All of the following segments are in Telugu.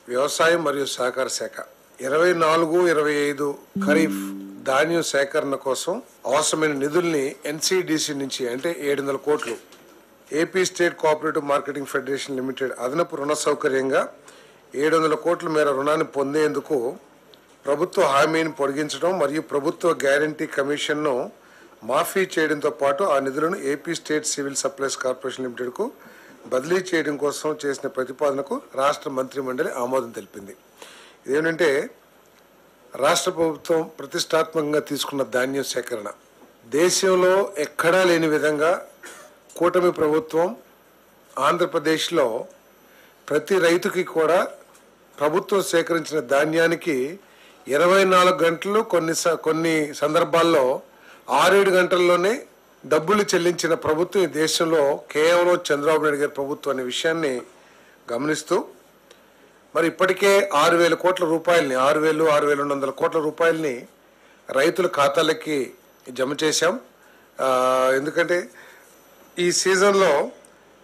వ్యవసాయం మరియు సహకార శాఖ 24-25 ఖరీఫ్ ధాన్యం సేకరణ కోసం అవసరమైన నిధుల్ని ఎన్సిడిసి నుంచి అంటే 700 కోట్లు AP state cooperative marketing federation limited అదనపు రుణ సౌకర్యంగా 700 కోట్ల మేర రుణాన్ని పొందేందుకు ప్రభుత్వ హామీని పొడిగించడం మరియు ప్రభుత్వ గ్యారంటీ కమిషన్ను మాఫీ చేయడంతో పాటు ఆ నిధులను AP state civil supplies corporation లిమిటెడ్కు బదిలీ చేయడం కోసం చేసిన ప్రతిపాదనకు రాష్ట్ర మంత్రిమండలి ఆమోదం తెలిపింది. ఇదేంటంటే రాష్ట్ర ప్రభుత్వం ప్రతిష్టాత్మకంగా తీసుకున్న ధాన్యం సేకరణ దేశంలో ఎక్కడా లేని విధంగా కూటమి ప్రభుత్వం ఆంధ్రప్రదేశ్లో ప్రతి రైతుకి కూడా ప్రభుత్వం సేకరించిన ధాన్యానికి 24 గంటలు కొన్ని సందర్భాల్లో 6-7 గంటల్లోనే డబ్బులు చెల్లించిన ప్రభుత్వం ఈ దేశంలో కేవలం చంద్రబాబు నాయుడు గారి ప్రభుత్వం అనే విషయాన్ని గమనిస్తూ మరి ఇప్పటికే 6,000 కోట్ల రూపాయలని 6,200 కోట్ల రూపాయలని రైతుల ఖాతాలకి జమ చేశాం. ఎందుకంటే ఈ సీజన్లో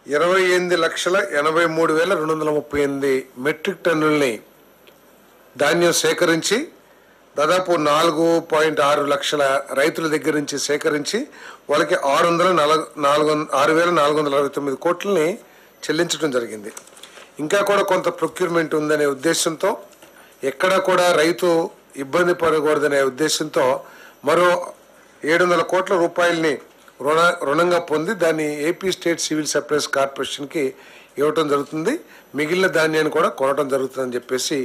28,83,238 మెట్రిక్ టన్నుల్ని ధాన్యం సేకరించి దాదాపు 4.6 లక్షల రైతుల దగ్గర నుంచి సేకరించి వాళ్ళకి 6,469 కోట్లని చెల్లించడం జరిగింది. ఇంకా కూడా కొంత ప్రొక్యూర్మెంట్ ఉందనే ఉద్దేశంతో ఎక్కడా కూడా రైతు ఇబ్బంది పడకూడదనే ఉద్దేశంతో మరో 700 కోట్ల రూపాయలని రుణంగా పొంది దాన్ని ఏపీ స్టేట్ సివిల్ సప్లైస్ కార్పొరేషన్కి ఇవ్వటం జరుగుతుంది. మిగిలిన ధాన్యాన్ని కూడా కొనడం జరుగుతుందని చెప్పేసి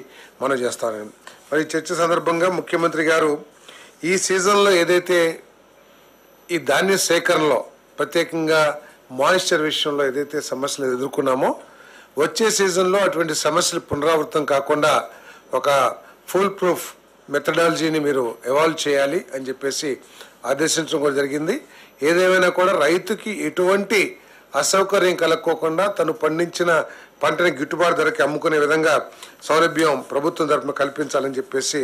మనం చేస్తాను. మరి చర్చ సందర్భంగా ముఖ్యమంత్రి గారు ఈ సీజన్లో ఏదైతే ఈ ధాన్య సేకరణలో ప్రత్యేకంగా మాయిశ్చర్ విషయంలో ఏదైతే సమస్యలు ఎదుర్కొన్నామో వచ్చే సీజన్లో అటువంటి సమస్యలు పునరావృతం కాకుండా ఒక ఫుల్ ప్రూఫ్ మెథడాలజీని మీరు ఎవాల్వ్ చేయాలి అని చెప్పేసి ఆదేశించడం కూడా జరిగింది. ఏదేమైనా కూడా రైతుకి ఎటువంటి అసౌకర్యం కలక్కోకుండా తను పండించిన పంటని గిట్టుబాటు ధరకి అమ్ముకునే విధంగా సౌలభ్యం ప్రభుత్వం తరఫున కల్పించాలని చెప్పేసి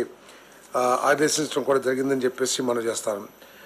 ఆదేశించడం కూడా జరిగిందని చెప్పేసి మనం చేస్తాం.